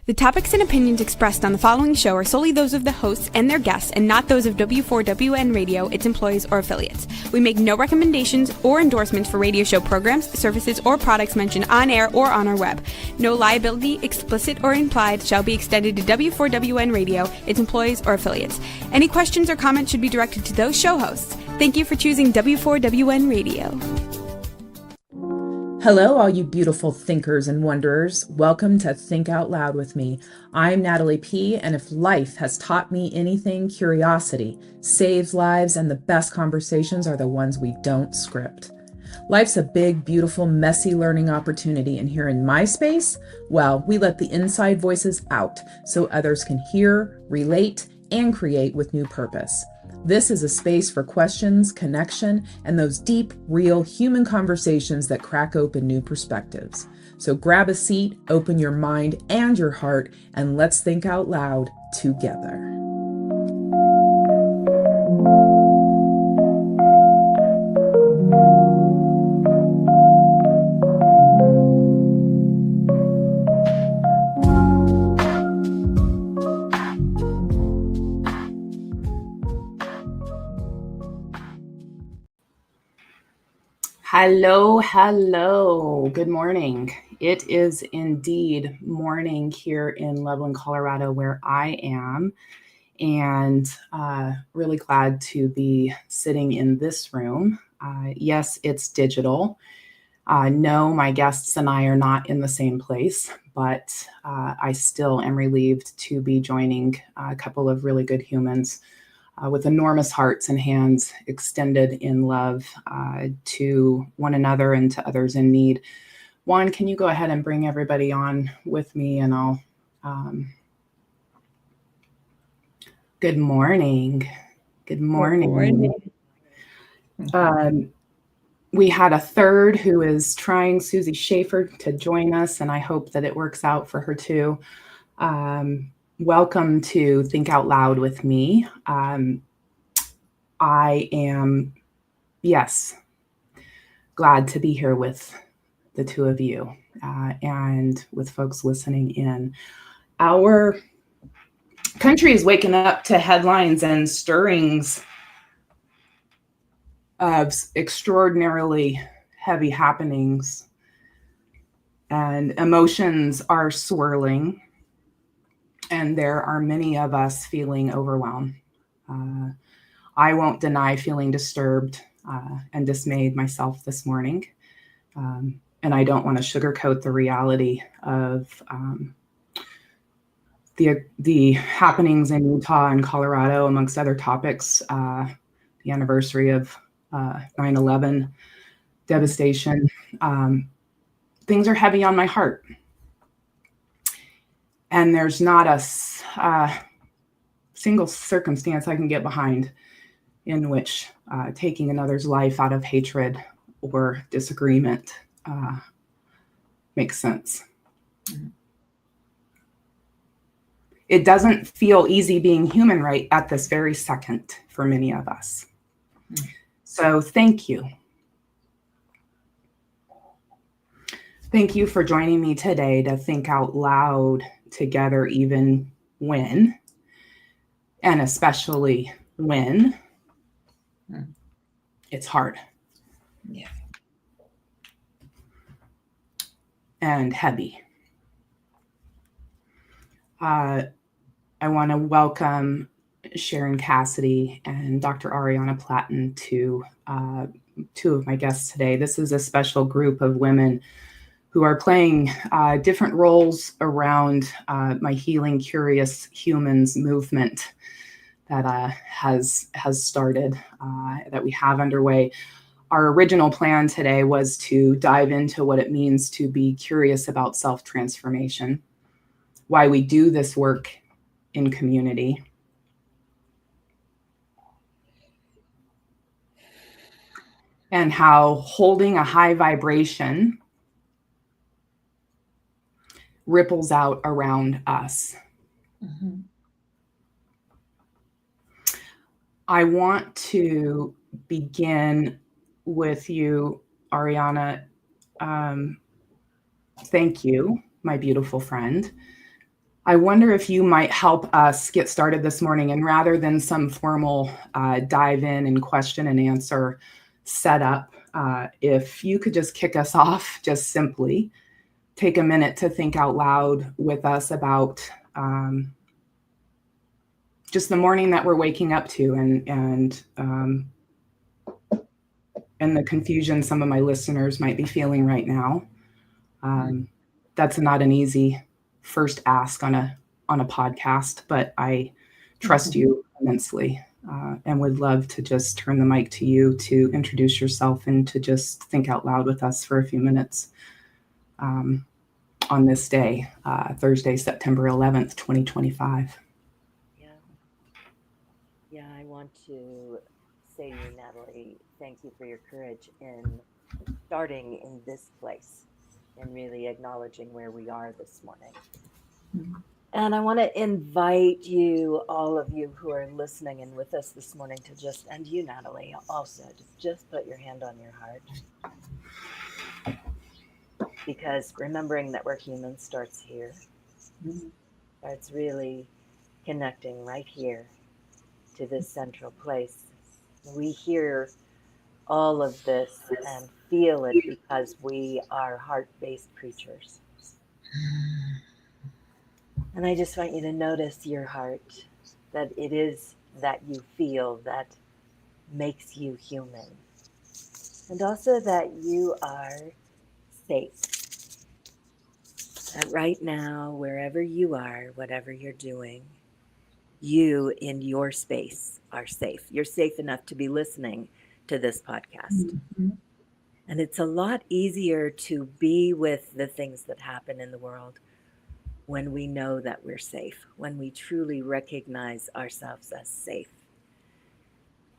The topics and opinions expressed on the following show are solely those of the hosts and their guests and not those of W4WN Radio, its employees, or affiliates. We make no recommendations or endorsements for radio show programs, services, or products mentioned on air or on our web. No liability, explicit or implied, shall be extended to W4WN Radio, its employees, or affiliates. Any questions or comments should be directed to those show hosts. Thank you for choosing W4WN Radio. Hello, all you beautiful thinkers and wanderers. Welcome to Think Out Loud with me. I'm Natalie P., and if life has taught me anything, curiosity saves lives, and the best conversations are the ones we don't script. Life's a big, beautiful, messy learning opportunity, and here in my space, well, we let the inside voices out so others can hear, relate, and create with new purpose. This is a space for questions, connection, and those deep, real human conversations that crack open new perspectives. So grab a seat, open your mind and your heart, and let's think out loud together. Hello. Good morning. It is indeed morning here in Loveland, Colorado, where I am, and really glad to be sitting in this room. Yes, it's digital. No, my guests and I are not in the same place, but I still am relieved to be joining a couple of really good humans with enormous hearts and hands extended in love to one another and to others in need. Juan, can you go ahead and bring everybody on with me, and I'll... Good morning. Good morning. We had a third who is trying, Susie Schaefer, to join us, and I hope that it works out for her too. Welcome to Think Out Loud with me. I am, yes, glad to be here with the two of you and with folks listening in. Our country is waking up to headlines and stirrings of extraordinarily heavy happenings, and emotions are swirling. And there are many of us feeling overwhelmed. I won't deny feeling disturbed and dismayed myself this morning. And I don't want to sugarcoat the reality of the happenings in Utah and Colorado, amongst other topics, the anniversary of 9/11 devastation. Things are heavy on my heart. And there's not a single circumstance I can get behind in which taking another's life out of hatred or disagreement makes sense. Mm-hmm. It doesn't feel easy being human right at this very second for many of us. Mm-hmm. So thank you. Thank you for joining me today to think out loud together, even when, and especially when it's hard. Yeah. And heavy. I want to welcome Sharon Cassidy and Dr. Ariana Platten to two of my guests today. This is a special group of women who are playing different roles around my Healing Curious Humans movement that has started, that we have underway. Our original plan today was to dive into what it means to be curious about self-transformation, why we do this work in community, and how holding a high vibration ripples out around us. Mm-hmm. I want to begin with you, Ariana. Thank you, my beautiful friend. I wonder if you might help us get started this morning, and rather than some formal dive in and question and answer setup, if you could just kick us off, just simply take a minute to think out loud with us about just the morning that we're waking up to, and the confusion some of my listeners might be feeling right now. That's not an easy first ask on a podcast, but I trust you immensely, and would love to just turn the mic to you to introduce yourself and to just think out loud with us for a few minutes on this day, Thursday, September 11th, 2025. Yeah, I want to say to you, Natalie, thank you for your courage in starting in this place and really acknowledging where we are this morning. And I want to invite you, all of you who are listening and with us this morning, to just, and you, Natalie, also, to just put your hand on your heart. Because remembering that we're human starts here. Starts really connecting right here to this central place. We hear all of this and feel it because we are heart-based creatures. And I just want you to notice your heart, that it is that you feel that makes you human. And also that you are safe. That right now, wherever you are, whatever you're doing, you in your space are safe. You're safe enough to be listening to this podcast. And it's a lot easier to be with the things that happen in the world when we know that we're safe, when we truly recognize ourselves as safe.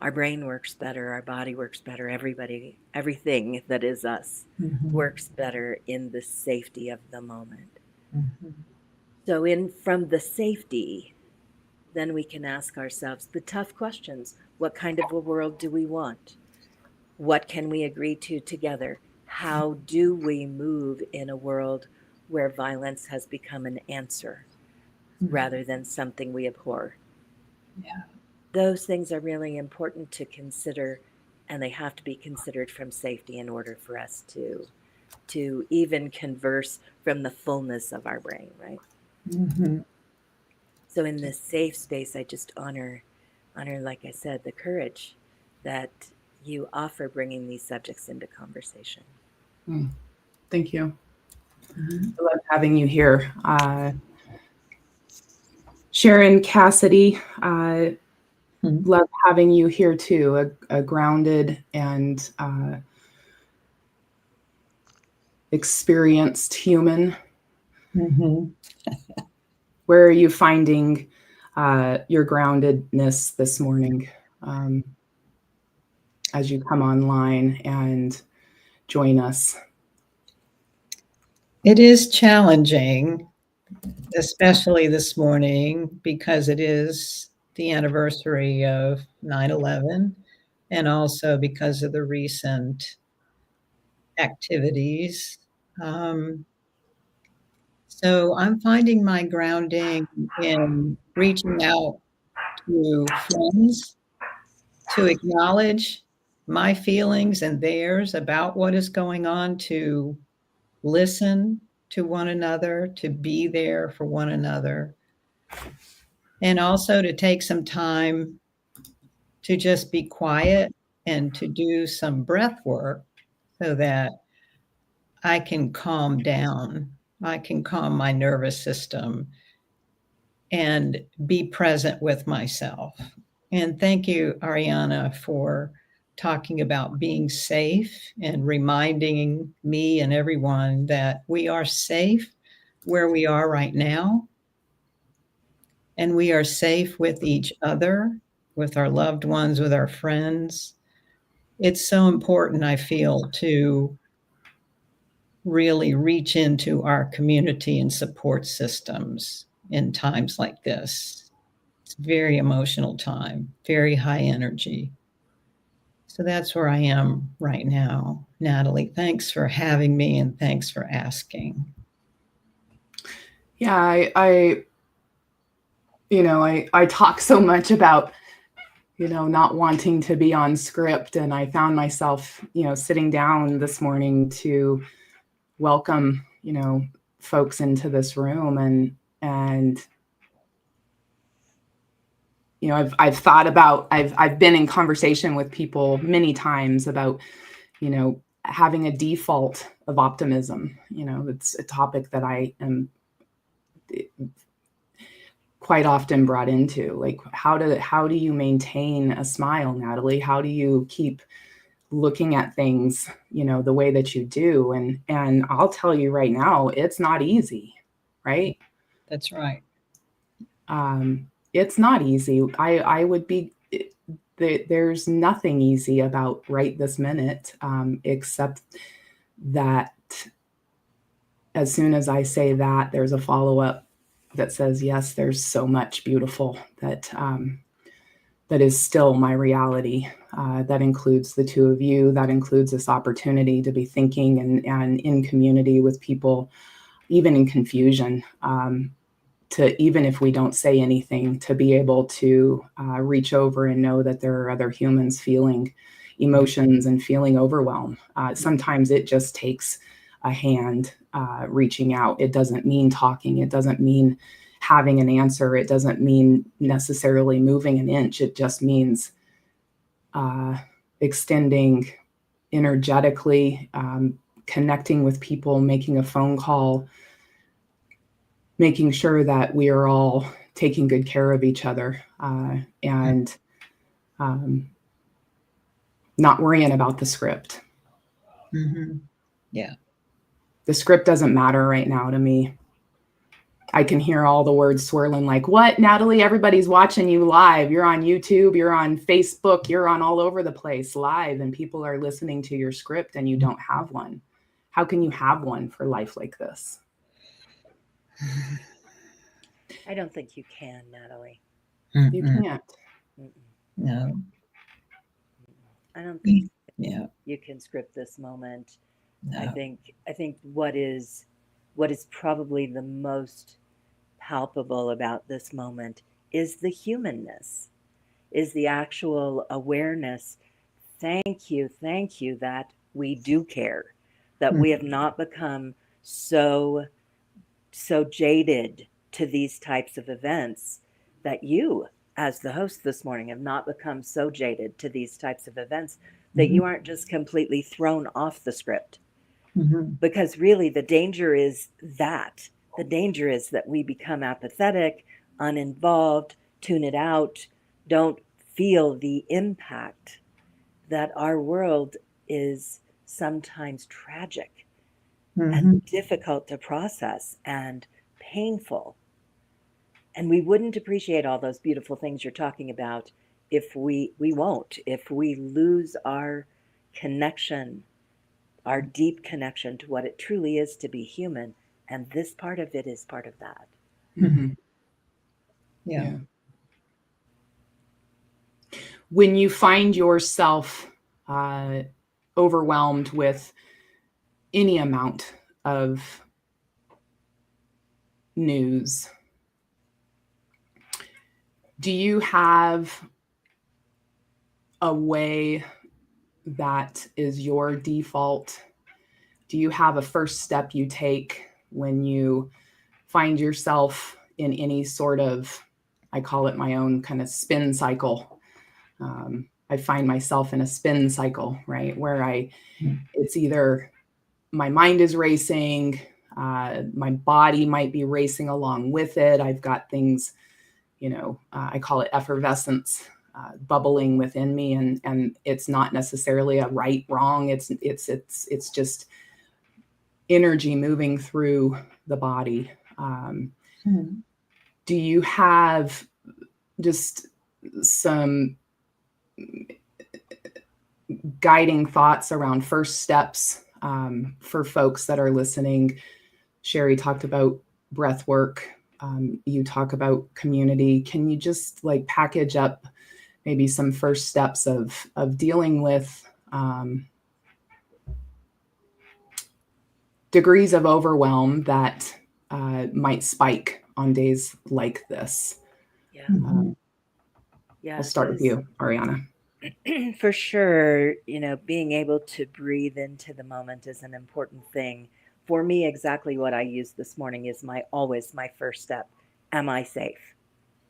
Our brain works better, our body works better, everything that is us works better in the safety of the moment. So from the safety, then we can ask ourselves the tough questions. What kind of a world do we want? What can we agree to together? How do we move in a world where violence has become an answer rather than something we abhor? Yeah. Those things are really important to consider, and they have to be considered from safety in order for us to even converse from the fullness of our brain, right? So in this safe space, I just honor, like I said, the courage that you offer bringing these subjects into conversation. Thank you. I love having you here. Sharon, Cassidy, love having you here too, a grounded and experienced human. Where are you finding your groundedness this morning as you come online and join us? It is challenging, especially this morning, because it is the anniversary of 9/11, and also because of the recent activities. So I'm finding my grounding in reaching out to friends to acknowledge my feelings and theirs about what is going on, to listen to one another, to be there for one another, and also to take some time to just be quiet and to do some breath work so that I can calm down. I can calm my nervous system and be present with myself. And thank you, Ariana, for talking about being safe and reminding me and everyone that we are safe where we are right now. And we are safe with each other, with our loved ones, with our friends. It's so important, I feel, to really reach into our community and support systems in times like this. It's a very emotional time, very high energy. So that's where I am right now. Natalie, thanks for having me and thanks for asking. Yeah, I I talk so much about, not wanting to be on script. And I found myself, sitting down this morning to welcome, folks into this room. And I've thought about, I've been in conversation with people many times about, having a default of optimism. It's a topic that I am quite often brought into. Like, how do you maintain a smile, Natalie? How do you keep looking at things, the way that you do? And I'll tell you right now, it's not easy, right? That's right. It's not easy. I would be, there's nothing easy about right this minute, except that as soon as I say that, there's a follow-up that says, yes, there's so much beautiful that is still my reality. That includes the two of you. That includes this opportunity to be thinking and in community with people, even in confusion, to, even if we don't say anything, to be able to reach over and know that there are other humans feeling emotions and feeling overwhelm. Sometimes it just takes a hand reaching out. It doesn't mean talking. It doesn't mean having an answer. It doesn't mean necessarily moving an inch. It just means extending energetically, connecting with people, making a phone call, making sure that we are all taking good care of each other, and not worrying about the script. Mm-hmm. Yeah. The script doesn't matter right now to me. I can hear all the words swirling like, what, Natalie? Everybody's watching you live. You're on YouTube, you're on Facebook, you're on all over the place live, and people are listening to your script and you don't have one. How can you have one for life like this? I don't think you can, Natalie. Mm-mm. You can't. No. I don't think Yeah. you can script this moment. No. I think what is probably the most palpable about this moment is the humanness, is the actual awareness. Thank you that we do care, that we have not become so jaded to these types of events, that you, as the host this morning, have not become so jaded to these types of events that you aren't just completely thrown off the script. Mm-hmm. Because really the danger is that we become apathetic, uninvolved, tune it out, don't feel the impact that our world is sometimes tragic and difficult to process and painful. And we wouldn't appreciate all those beautiful things you're talking about if we lose our connection, our deep connection to what it truly is to be human. And this part of it is part of that. Mm-hmm. Yeah. When you find yourself overwhelmed with any amount of news, do you have a way that is your default? Do you have a first step you take when you find yourself in any sort of, I call it my own kind of spin cycle? I find myself in a spin cycle, right? Where it's either my mind is racing, my body might be racing along with it. I've got things, I call it effervescence, bubbling within me, and it's not necessarily a right, wrong. It's just energy moving through the body. Do you have just some guiding thoughts around first steps for folks that are listening? Sherry talked about breath work. You talk about community. Can you just like package up maybe some first steps of dealing with degrees of overwhelm that might spike on days like this? Yeah. Mhm. Yeah. We'll start with you, Ariana. For sure, being able to breathe into the moment is an important thing. For me, exactly what I used this morning is always my first step. Am I safe?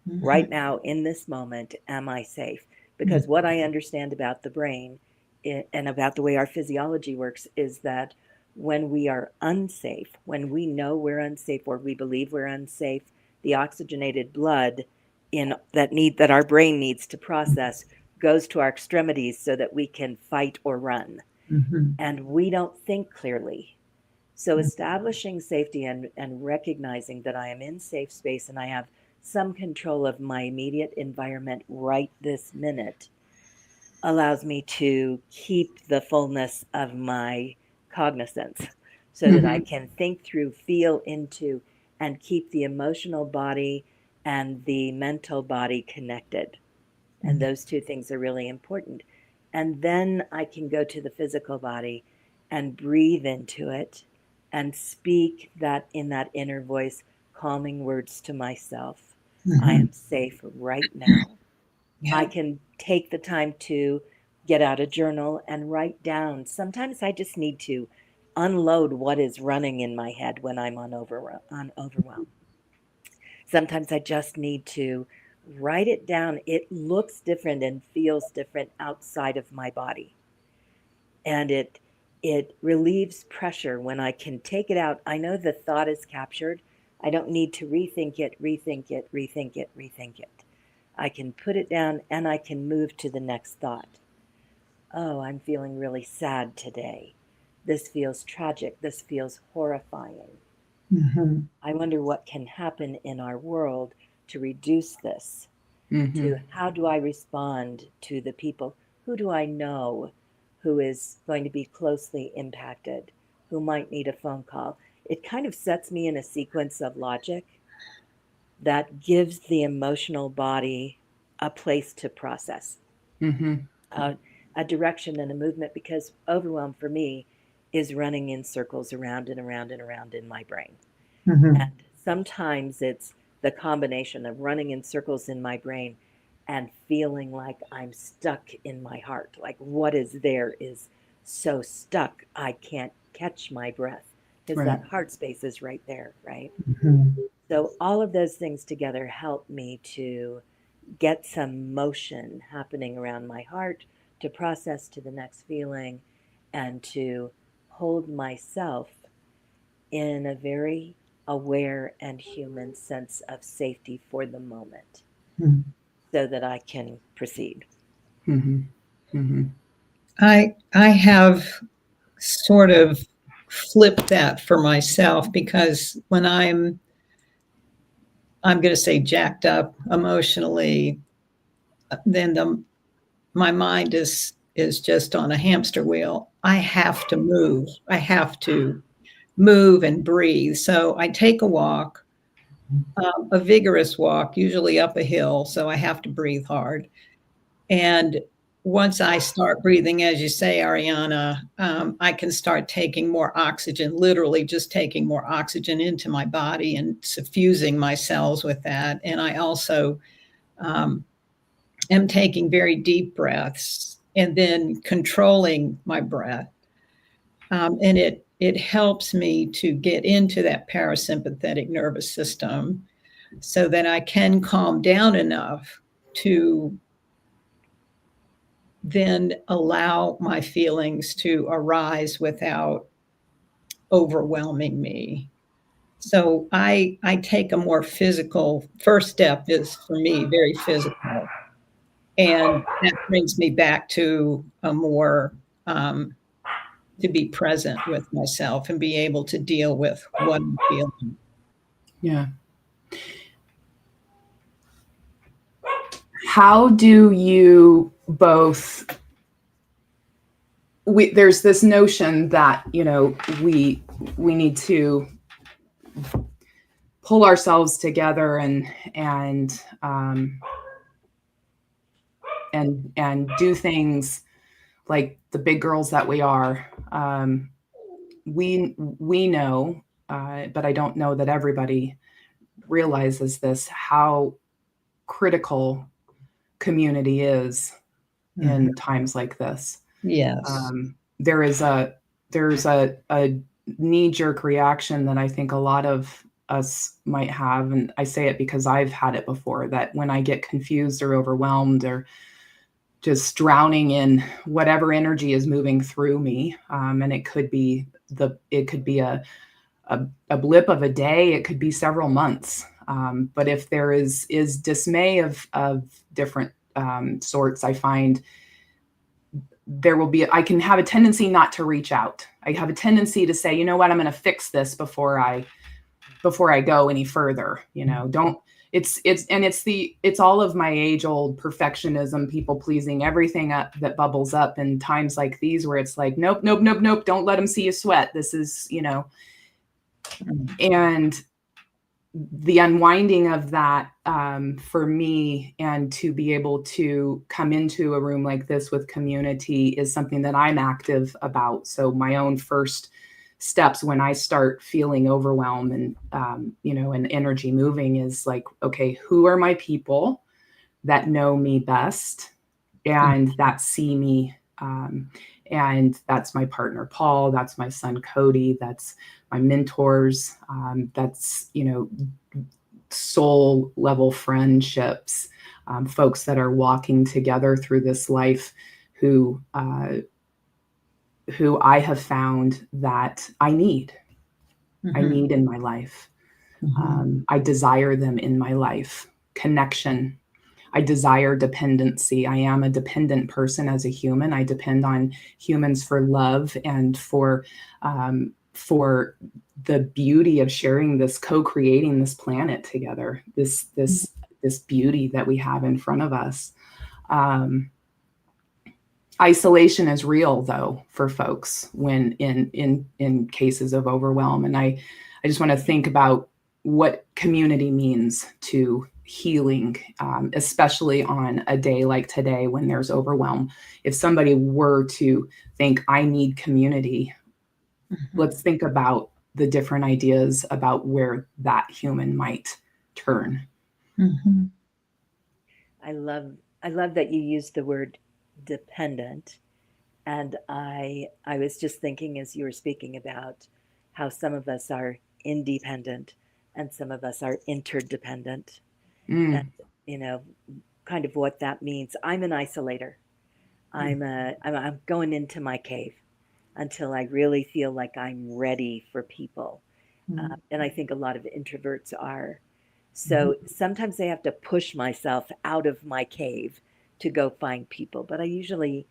Mhm. Right now, in this moment, am I safe? Because what I understand about the brain and about the way our physiology works is that when we are unsafe, when we know we're unsafe or we believe we're unsafe, the oxygenated blood that our brain needs to process goes to our extremities so that we can fight or run. Mhm. And we don't think clearly. So establishing safety and recognizing that I am in safe space and I have some control of my immediate environment right this minute allows me to keep the fullness of my cognizance so that I Mm-hmm. can think through, feel into, and keep the emotional body and the mental body connected. And those two things are really important. And then I can go to the physical body and breathe into it and speak that in that inner voice, calming words to myself. I Mhm. am safe right now. I Yeah. can take the time to get out a journal and write down. Sometimes I just need to unload what is running in my head when I'm on overwhelm. Sometimes I just need to write it down. It looks different and feels different outside of my body. And it relieves pressure when I can take it out. I know the thought is captured. I don't need to rethink it, rethink it, rethink it, rethink it. I can put it down and I can move to the next thought. Oh, I'm feeling really sad today. This feels tragic. This feels horrifying. Mhm. I wonder what can happen in our world to reduce this. Mm-hmm. To how do I respond to the people? Who do I know who is going to be closely impacted, who might need a phone call? It kind of sets me in a sequence of logic that gives the emotional body a place to process, Mm-hmm. a, a direction and a movement, because overwhelm for me is running in circles around and around and around in my brain. Mhm. And sometimes it's the combination of running in circles in my brain and feeling like I'm stuck in my heart. Like what is there is so stuck, I can't catch my breath because Right. that heart space is right there, right? Mhm. So all of those things together help me to get some motion happening around my heart to process to the next feeling and to hold myself in a very aware and human sense of safety for the moment Mhm. so that I can proceed. Mm-hmm. Mm-hmm. I have sort of flipped that for myself because when I'm going to say jacked up emotionally, then my mind is just on a hamster wheel. I have to move. I have to move and breathe. So I take a walk, a vigorous walk, usually up a hill. So I have to breathe hard. And once I start breathing, as you say, Ariana, I can start taking more oxygen, literally just taking more oxygen into my body and suffusing my cells with that. And I also um, am taking very deep breaths and then controlling my breath. And it helps me to get into that parasympathetic nervous system so that I can calm down enough to then allow my feelings to arise without overwhelming me. So I take a more physical first step is for me very physical. And that brings me back to a more to be present with myself and be able to deal with what I'm feeling. Yeah. How do you both there's this notion that, we need to pull ourselves together and do things like the big girls that we are. We know, but I don't know that everybody realizes this, how critical community is in times like this. Yes. There's a knee-jerk reaction that I think a lot of us might have, and I say it because I've had it before, that when I get confused or overwhelmed or just drowning in whatever energy is moving through me, and it could be a blip of a day, it could be several months. But if there is dismay of different sorts, I find I can have a tendency not to reach out. I have a tendency to say, you know what, I'm going to fix this before I go any further. It's all of my age old perfectionism, people pleasing, everything that bubbles up in times like these, where it's like, nope, don't let them see you sweat. This is, and the unwinding of that, for me, and to be able to come into a room like this with community is something that I'm active about. So my own first steps when I start feeling overwhelmed and, and energy moving is like, okay, who are my people that know me best and that see me? And that's my partner, Paul. That's my son, Cody. That's my mentors. That's, soul level friendships, folks that are walking together through this life who I have found that I need in my life. I desire them in my life. Connection. I desire dependency. I am a dependent person as a human. I depend on humans for love and for the beauty of sharing this, co-creating this planet together, this beauty that we have in front of us. Isolation is real, though, for folks when in cases of overwhelm. And I just want to think about what community means to healing, especially on a day like today when there's overwhelm. If somebody were to think, I need community, let's think about the different ideas about where that human might turn. I love that you used the word dependent. And I was just thinking as you were speaking about how some of us are independent and some of us are interdependent. And kind of what that means. I'm an isolator. I'm going into my cave until I really feel like I'm ready for people. And I think a lot of introverts are. So sometimes I have to push myself out of my cave to go find people. But I usually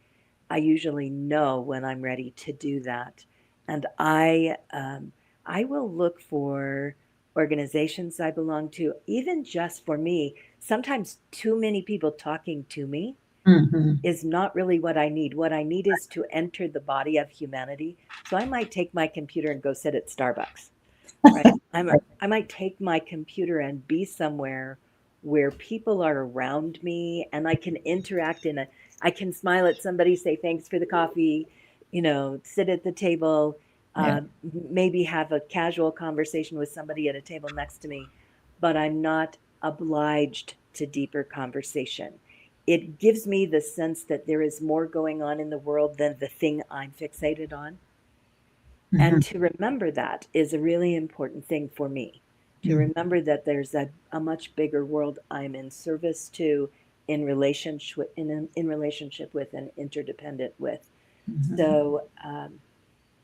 know when I'm ready to do that. And I will look for organizations I belong to, even just for me. Sometimes too many people talking to me is not really what I need. What I need is to enter the body of humanity. So I might take my computer and go sit at Starbucks. Right. I might take my computer and be somewhere where people are around me and I can interact I can smile at somebody, say thanks for the coffee, sit at the table, maybe have a casual conversation with somebody at a table next to me, but I'm not obliged to deeper conversation. It gives me the sense that there is more going on in the world than the thing I'm fixated on. And to remember that is a really important thing for me. To remember that there's a much bigger world I'm in service to, in relationship with and interdependent with. So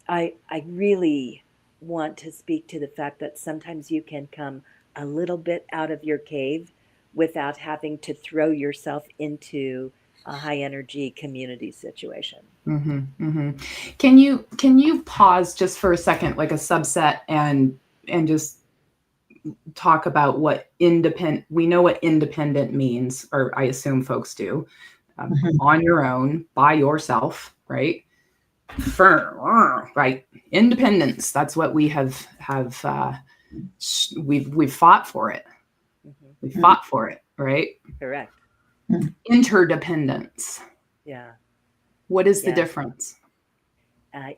I really want to speak to the fact that sometimes you can come a little bit out of your cave without having to throw yourself into a high energy community situation. Can you pause just for a second, like a subset, and just talk about what independent? We know what independent means, or I assume folks do. On your own, by yourself, right? Right. Independence. That's what we have. We've fought for it. We fought for it, right? Correct. Interdependence. Yeah. What is the difference?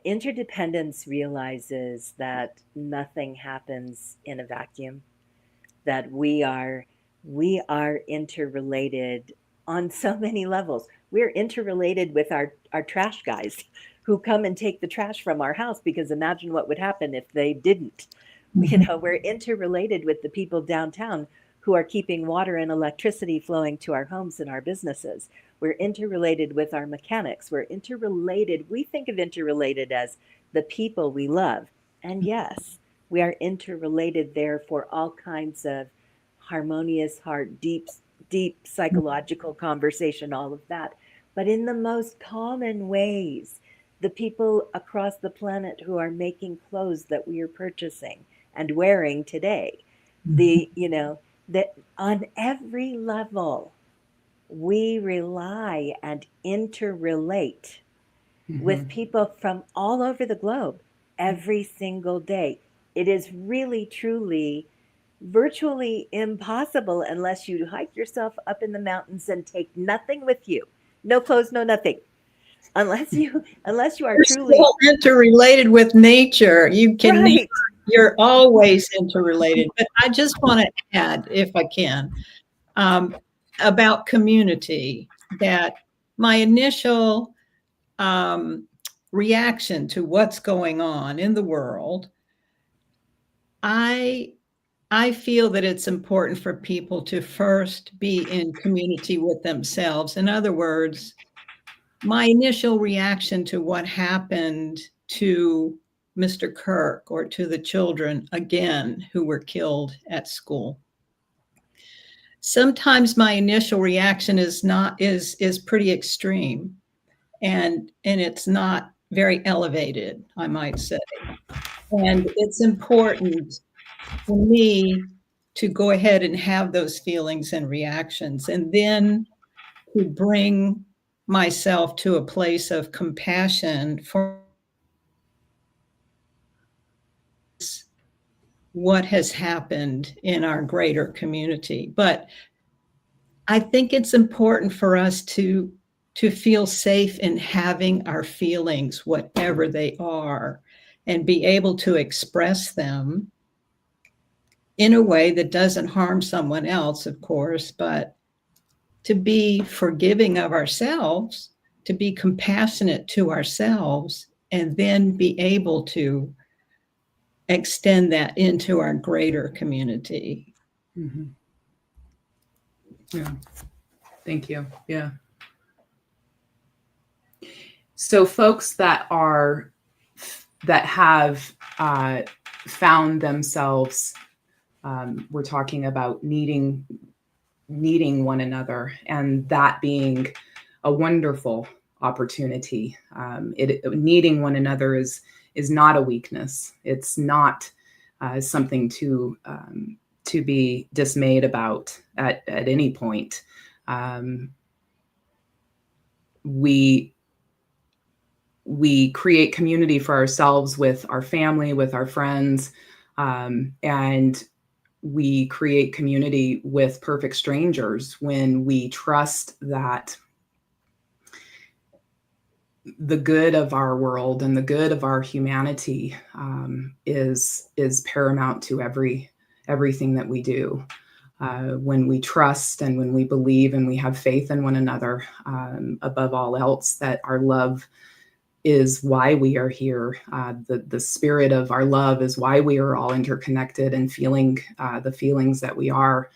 Interdependence realizes that nothing happens in a vacuum, that we are we are interrelated on so many levels. We're interrelated with our trash guys who come and take the trash from our house, because imagine what would happen if they didn't. You know, we're interrelated with the people downtown who are keeping water and electricity flowing to our homes and our businesses. We're interrelated with our mechanics. We're interrelated. We think of interrelated as the people we love. And yes, we are interrelated there for all kinds of harmonious heart, deep psychological conversation, all of that. But in the most common ways, the people across the planet who are making clothes that we are purchasing and wearing today, that on every level, we rely and interrelate with people from all over the globe every single day. It is really, truly, virtually impossible unless you hike yourself up in the mountains and take nothing with you. No clothes, no nothing. Unless you are You're truly still interrelated with nature. right. You're always interrelated. But I just want to add, if I can, about community, that my initial reaction to what's going on in the world, I feel that it's important for people to first be in community with themselves. In other words, my initial reaction to what happened to Mr. Kirk or to the children again who were killed at school. Sometimes my initial reaction is pretty extreme, and it's not very elevated, I might say. And it's important for me to go ahead and have those feelings and reactions, and then to bring myself to a place of compassion for what has happened in our greater community. But I think it's important for us to feel safe in having our feelings, whatever they are, and be able to express them in a way that doesn't harm someone else, of course, but to be forgiving of ourselves, to be compassionate to ourselves, and then be able to extend that into our greater community. Yeah. Thank you. Yeah. So folks that have found themselves, we're talking about needing one another, and that being a wonderful opportunity. Needing one another is not a weakness. It's not something to be dismayed about at any point. We create community for ourselves with our family, with our friends, and we create community with perfect strangers when we trust that the good of our world and the good of our humanity is paramount to everything that we do. When we trust and when we believe and we have faith in one another, above all else, that our love is why we are here. The spirit of our love is why we are all interconnected and feeling the feelings that we are,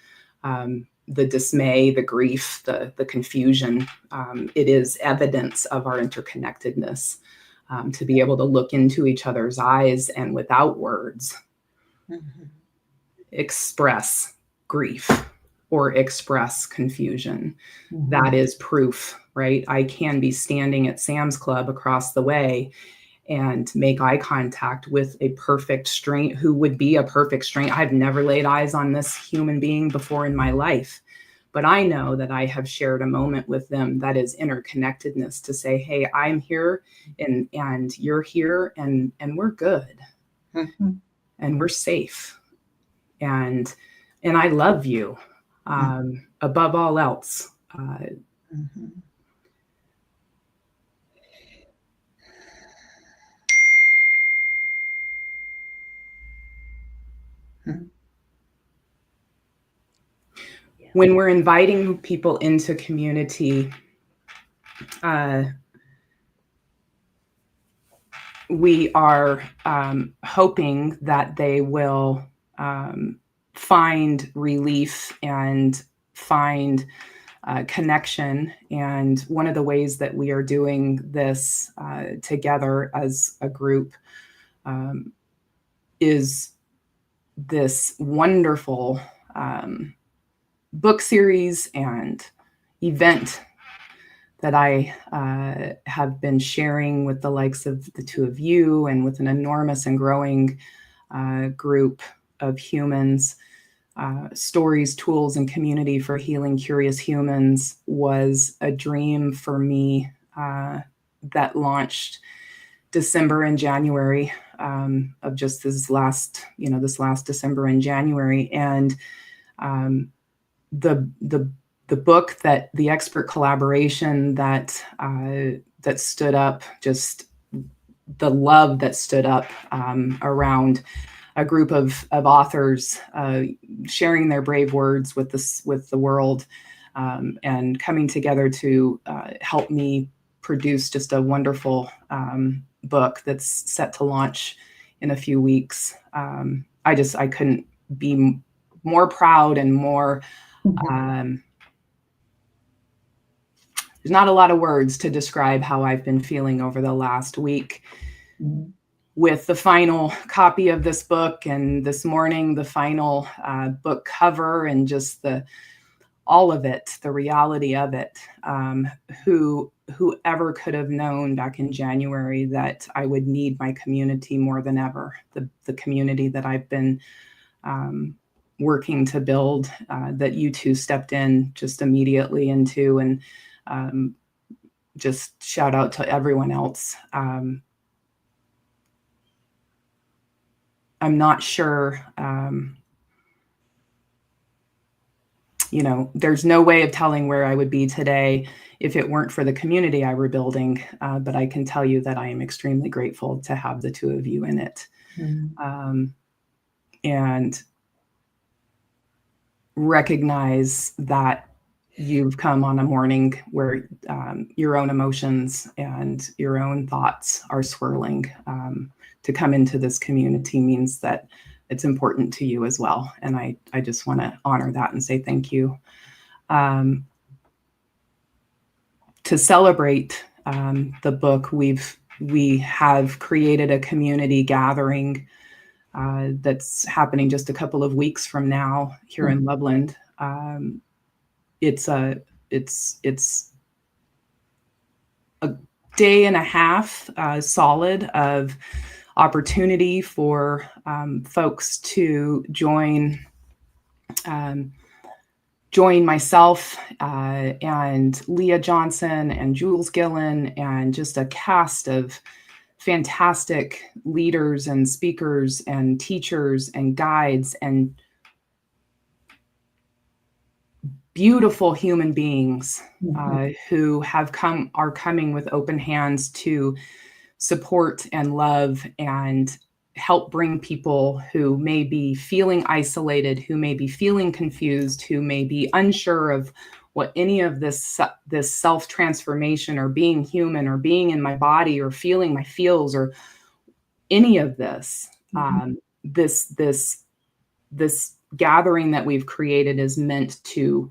the dismay, the grief, the confusion. It is evidence of our interconnectedness, to be able to look into each other's eyes and without words express grief or express confusion. That is proof, right? I can be standing at Sam's Club across the way and make eye contact with a perfect stranger who would be a perfect stranger. I've never laid eyes on this human being before in my life, but I know that I have shared a moment with them that is interconnectedness, to say, hey, I'm here and you're here, and we're good. And we're safe. And I love you, above all else. when we're inviting people into community, we are hoping that they will find relief and find connection. And one of the ways that we are doing this together as a group is this wonderful book series and event that I have been sharing with the likes of the two of you and with an enormous and growing group of humans. Stories, Tools, and Community for Healing Curious Humans was a dream for me that launched December and January of just this last December and January. And the book, that the expert collaboration that stood up, just the love that stood up around a group of authors sharing their brave words with the world, and coming together to help me produce just a wonderful book that's set to launch in a few weeks. I couldn't be more proud and more. There's not a lot of words to describe how I've been feeling over the last week with the final copy of this book, and this morning, the final book cover, and just all of it, the reality of it. Whoever could have known back in January that I would need my community more than ever, the community that I've been working to build, that you two stepped in just immediately into, and just shout out to everyone else. I'm not sure, there's no way of telling where I would be today if it weren't for the community I were building. But I can tell you that I am extremely grateful to have the two of you in it. And recognize that you've come on a morning where your own emotions and your own thoughts are swirling. To come into this community means that it's important to you as well. And I just want to honor that and say thank you. To celebrate the book, we have created a community gathering that's happening just a couple of weeks from now here in Loveland. It's a day and a half solid of opportunity for folks to join myself and Leah Johnson and Jules Gillen, and just a cast of fantastic leaders and speakers and teachers and guides and beautiful human beings who are coming with open hands to support and love and help bring people who may be feeling isolated, who may be feeling confused, who may be unsure of what any of this self-transformation or being human or being in my body or feeling my feels or any of this. This gathering that we've created is meant to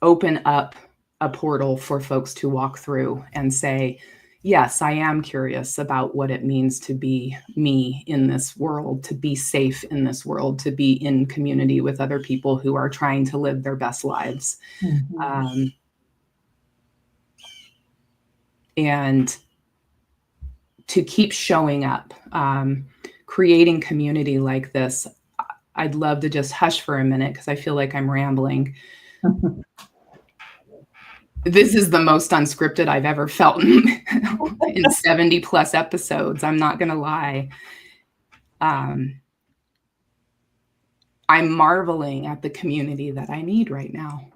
open up a portal for folks to walk through and say, yes, I am curious about what it means to be me in this world, to be safe in this world, to be in community with other people who are trying to live their best lives. And to keep showing up, creating community like this. I'd love to just hush for a minute because I feel like I'm rambling. This is the most unscripted I've ever felt in 70 plus episodes. I'm not going to lie. I'm marveling at the community that I need right now.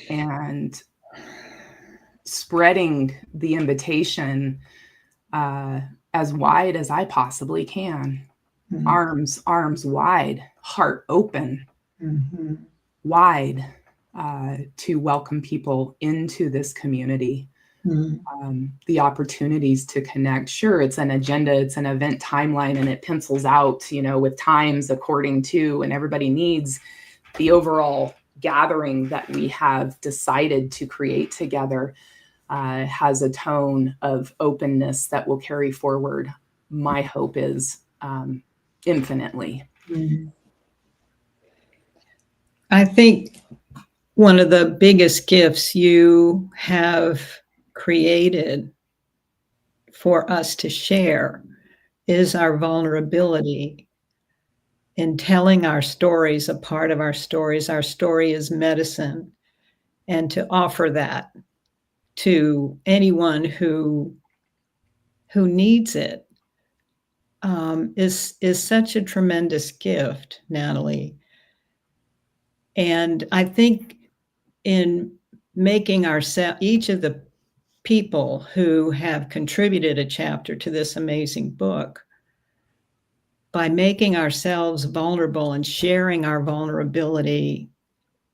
And spreading the invitation as wide as I possibly can. Mm-hmm. arms wide, heart open, Mm-hmm. wide, to welcome people into this community. The opportunities to connect. Sure, it's an agenda, it's an event timeline, and it pencils out, with times according to, and everybody needs the overall gathering that we have decided to create together has a tone of openness that will carry forward. My hope is infinitely. Mm-hmm. I think one of the biggest gifts you have created for us to share is our vulnerability in telling our stories, a part of our stories. Our story is medicine, and to offer that to anyone who needs it is such a tremendous gift, Natalie. And I think in making ourselves, each of the people who have contributed a chapter to this amazing book, by making ourselves vulnerable and sharing our vulnerability,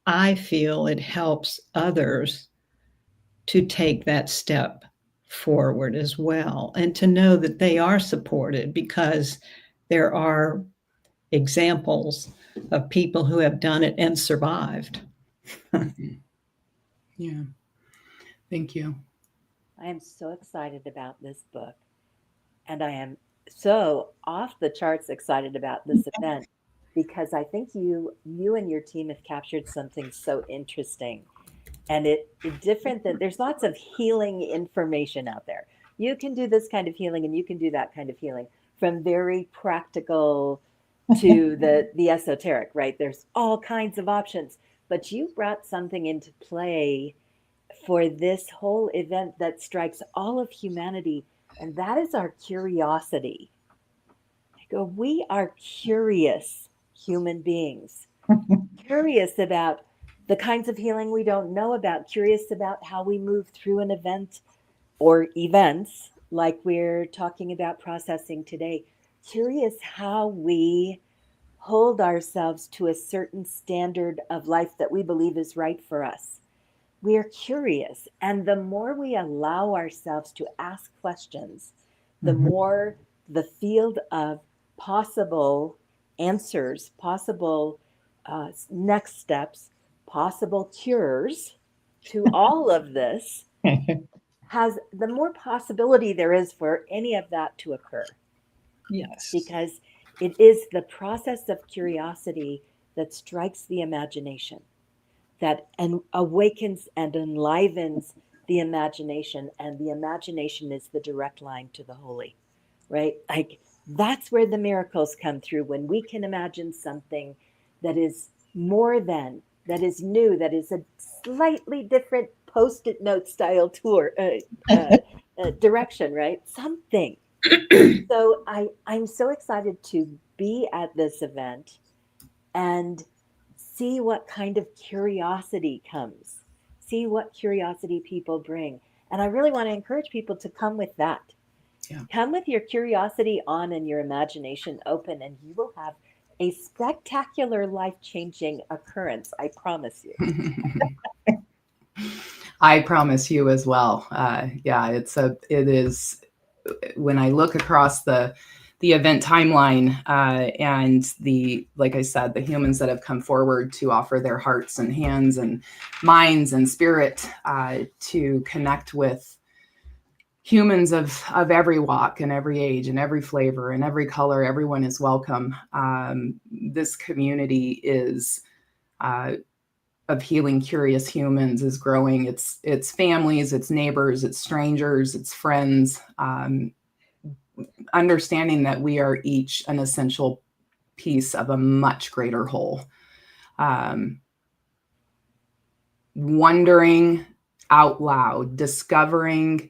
I feel it helps others to take that step forward as well, and to know that they are supported because there are examples of people who have done it and survived. Yeah. Thank you. I am so excited about this book, and I am so off the charts excited about this event because I think you and your team have captured something so interesting. And it different than there's lots of healing information out there. You can do this kind of healing and you can do that kind of healing, from very practical to the esoteric, right? There's all kinds of options, but you brought something into play for this whole event that strikes all of humanity, and that is our curiosity. We are curious human beings, curious about the kinds of healing we don't know about, curious about how we move through an event or events like we're talking about processing today, curious how we hold ourselves to a certain standard of life that we believe is right for us. We are curious, and the more we allow ourselves to ask questions, the more the field of possible answers, possible next steps, possible cures to all of this has, the more possibility there is for any of that to occur. Yes. Because it is the process of curiosity that strikes the imagination, that awakens and enlivens the imagination, and the imagination is the direct line to the holy, right? Like, that's where the miracles come through, when we can imagine something that is more than, that is new, that is a slightly different post-it note style tour direction, right? Something. So I'm so excited to be at this event and see what kind of curiosity comes, see what curiosity people bring. And I really want to encourage people to come with that. Yeah. Come with your curiosity on and your imagination open, and you will have a spectacular, life-changing occurrence. I promise you. I promise you as well. Yeah, it is, when I look across the event timeline and like I said, the humans that have come forward to offer their hearts and hands and minds and spirit to connect with humans of every walk and every age and every flavor and every color. Everyone is welcome. This community is of healing curious humans is growing. It's families, it's neighbors, it's strangers, it's friends, understanding that we are each an essential piece of a much greater whole. Wondering out loud, discovering,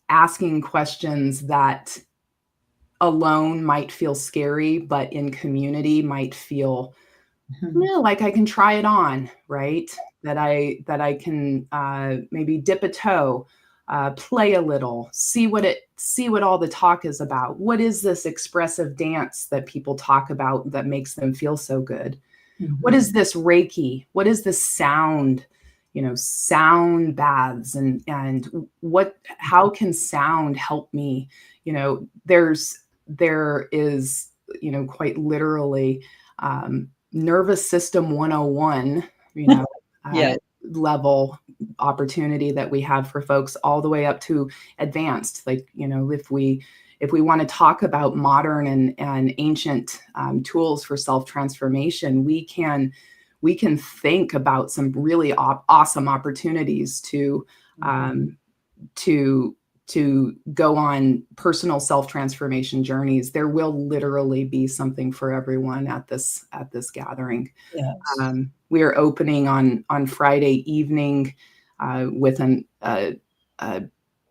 asking questions that alone might feel scary, but in community might feel like I can try it on, right? That I can maybe dip a toe. play a little, see what all the talk is about. What is this expressive dance that people talk about that makes them feel so good? Mm-hmm. What is this Reiki? What is this sound? Sound baths and how can sound help me? There is, quite literally, nervous system 101, Yeah. level opportunity that we have for folks all the way up to advanced. Like, if we want to talk about modern and ancient tools for self-transformation, we can think about some really awesome opportunities to go on personal self-transformation journeys. There will literally be something for everyone at this gathering. Yes. We are opening on Friday evening with an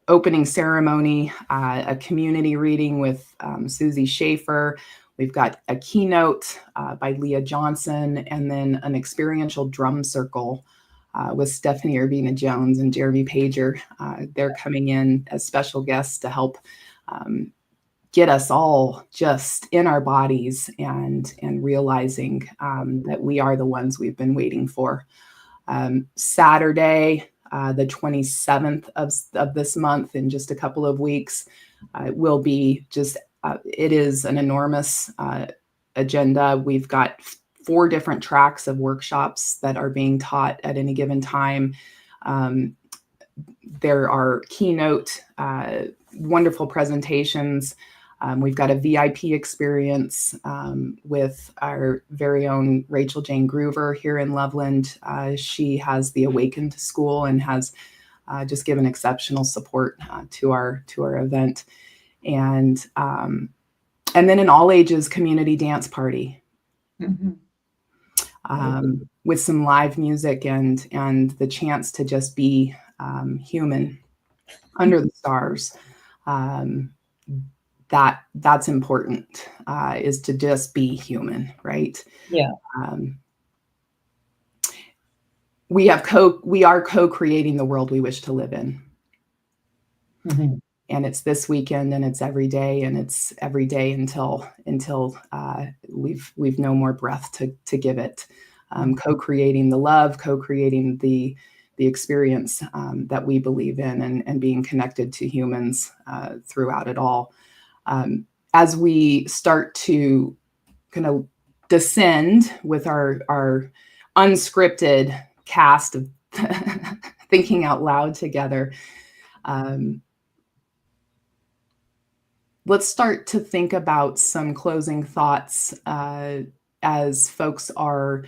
opening ceremony, a community reading with Susie Schaefer. We've got a keynote by Leah Johnson, and then an experiential drum circle with Stephanie Urbina Jones and Jeremy Pager. They're coming in as special guests to help get us all just in our bodies and realizing that we are the ones we've been waiting for. Saturday, the 27th of this month, in just a couple of weeks, will be just, it is an enormous agenda. We've got 4 different tracks of workshops that are being taught at any given time. There are keynote, wonderful presentations. We've got a VIP experience with our very own Rachel Jane Groover here in Loveland. She has the Awakened School and has just given exceptional support to our event. And then an all ages community dance party. Mm-hmm. With some live music and the chance to just be human under the stars. That's important, is to just be human, right? Yeah. We are co-creating the world we wish to live in. Mm-hmm. And it's this weekend, and it's every day, and it's every day until we've no more breath to give it. Co-creating the love, co-creating the experience that we believe in, and being connected to humans throughout it all. As we start to kind of descend with our unscripted cast of thinking out loud together, let's start to think about some closing thoughts as folks are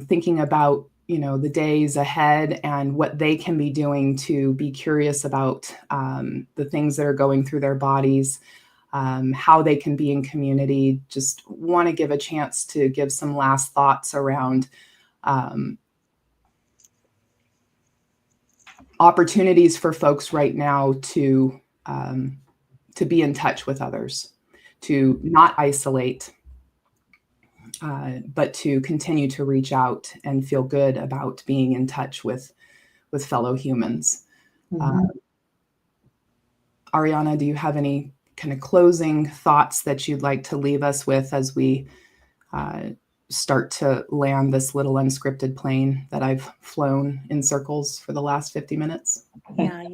thinking about, the days ahead and what they can be doing to be curious about the things that are going through their bodies, how they can be in community. Just want to give a chance to give some last thoughts around opportunities for folks right now to be in touch with others, to not isolate, but to continue to reach out and feel good about being in touch with fellow humans. Mm-hmm. Ariana, do you have any kind of closing thoughts that you'd like to leave us with as we start to land this little unscripted plane that I've flown in circles for the last 50 minutes? Yeah,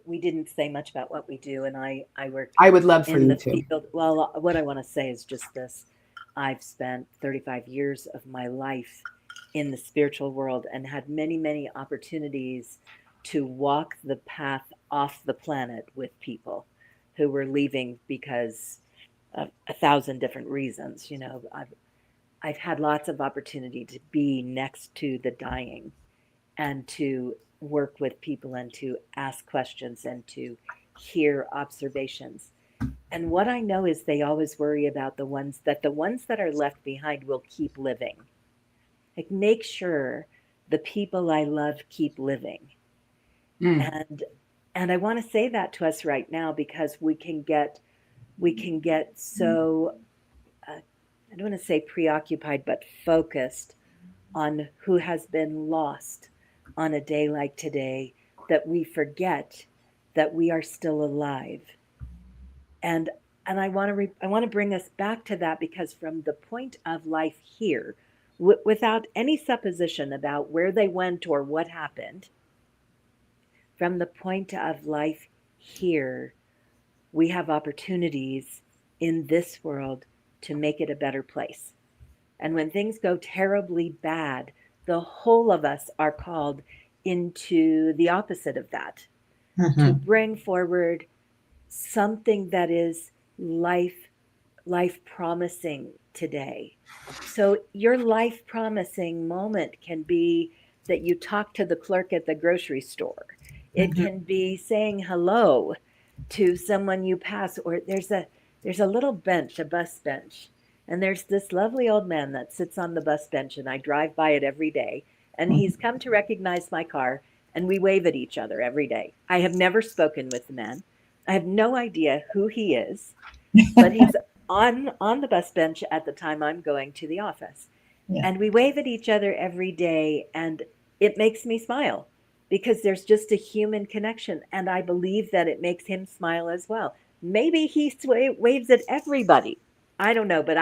we didn't say much about what we do, and I work. I would love for you to. Field. Well, what I want to say is just this: I've spent 35 years of my life in the spiritual world and had many, many opportunities to walk the path off the planet with people who were leaving because of 1,000 different reasons. I've had lots of opportunity to be next to the dying and to work with people and to ask questions and to hear observations. And what I know is they always worry about the ones that are left behind will keep living. Like, make sure the people I love keep living. And I want to say that to us right now, because we can get so I don't want to say preoccupied, but focused on who has been lost on a day like today, that we forget that we are still alive. And I want to bring us back to that, because from the point of life here, without any supposition about where they went or what happened, from the point of life here, we have opportunities in this world to make it a better place. And when things go terribly bad, the whole of us are called into the opposite of that, to bring forward something that is life promising today. So your life promising moment can be that you talk to the clerk at the grocery store. It can be saying hello to someone you pass, or there's a little bench, a bus bench, and there's this lovely old man that sits on the bus bench, and I drive by it every day, and he's come to recognize my car, and we wave at each other every day. I have never spoken with the man. I have no idea who he is, but he's on the bus bench at the time I'm going to the office. Yeah. And we wave at each other every day, and it makes me smile because there's just a human connection, and I believe that it makes him smile as well. Maybe he waves at everybody. I don't know, but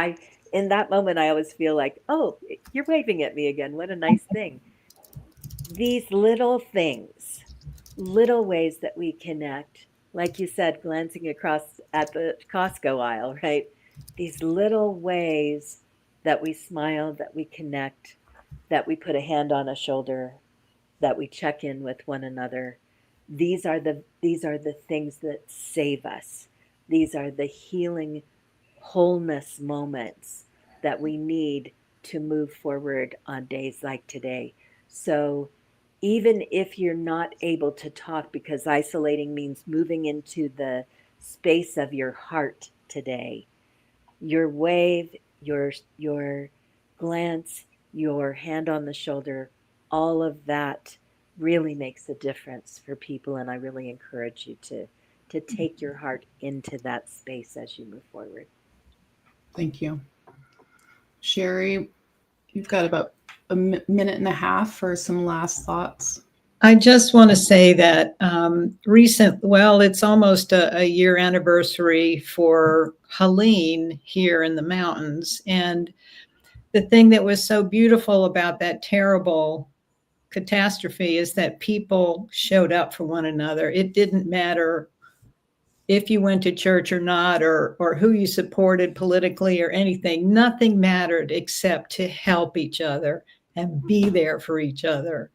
in that moment I always feel like, "Oh, you're waving at me again. What a nice thing." These little things, little ways that we connect, like you said, glancing across at the Costco aisle, right? These little ways that we smile, that we connect, that we put a hand on a shoulder, that we check in with one another. These are the things that save us. These are the healing wholeness moments that we need to move forward on days like today. So even if you're not able to talk, because isolating means moving into the space of your heart today, your wave, your glance, your hand on the shoulder, all of that really makes a difference for people, and I really encourage you to take your heart into that space as you move forward. Thank you. Sherry, you've got about a minute and a half for some last thoughts. I just want to say that it's almost a year anniversary for Helene here in the mountains. And the thing that was so beautiful about that terrible catastrophe is that people showed up for one another. It didn't matter if you went to church or not, or who you supported politically or anything. Nothing mattered except to help each other and be there for each other.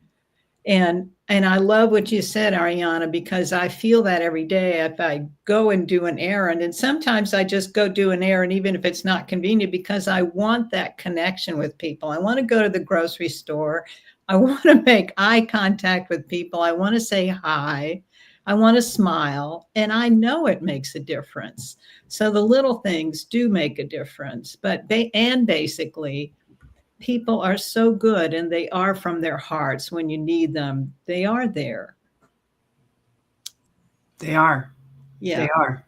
And I love what you said, Ariana, because I feel that every day if I go and do an errand. And sometimes I just go do an errand, even if it's not convenient, because I want that connection with people. I want to go to the grocery store. I want to make eye contact with people. I want to say hi. I want to smile. And I know it makes a difference. So the little things do make a difference. But basically, people are so good, and they are from their hearts. When you need them, they are there. They are. Yeah. They are.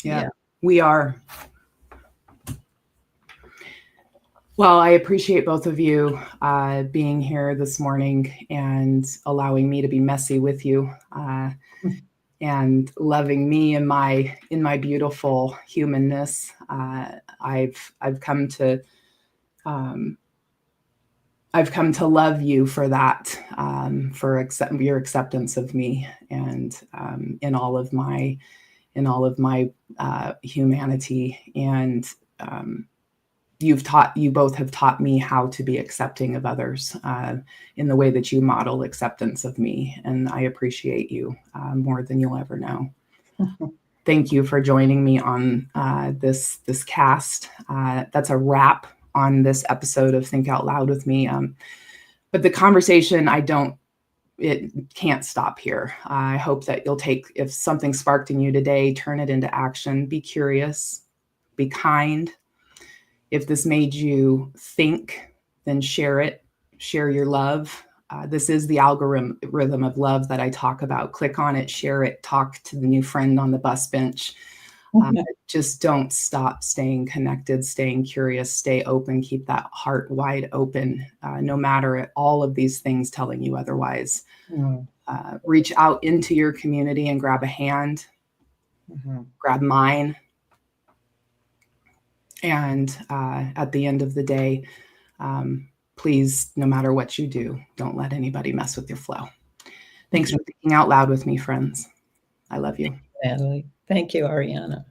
Yeah. We are. Well, I appreciate both of you being here this morning and allowing me to be messy with you and loving me in my beautiful humanness. I've come to love you for that, for your acceptance of me, and in all of my humanity. And you both have taught me how to be accepting of others in the way that you model acceptance of me, and I appreciate you more than you'll ever know. Thank you for joining me on this cast. That's a wrap on this episode of Think Out Loud with me. But the conversation, it can't stop here. I hope that you'll if something sparked in you today, turn it into action. Be curious, be kind. If this made you think, then share it, share your love. This is the algorithm of love that I talk about. Click on it, share it, talk to the new friend on the bus bench. Just don't stop staying connected, staying curious, stay open, keep that heart wide open, no matter all of these things telling you otherwise. reach out into your community and grab a hand, grab mine. And at the end of the day, please, no matter what you do, don't let anybody mess with your flow. Thanks for thinking out loud with me, friends. I love you. Natalie. Thank you, Ariana.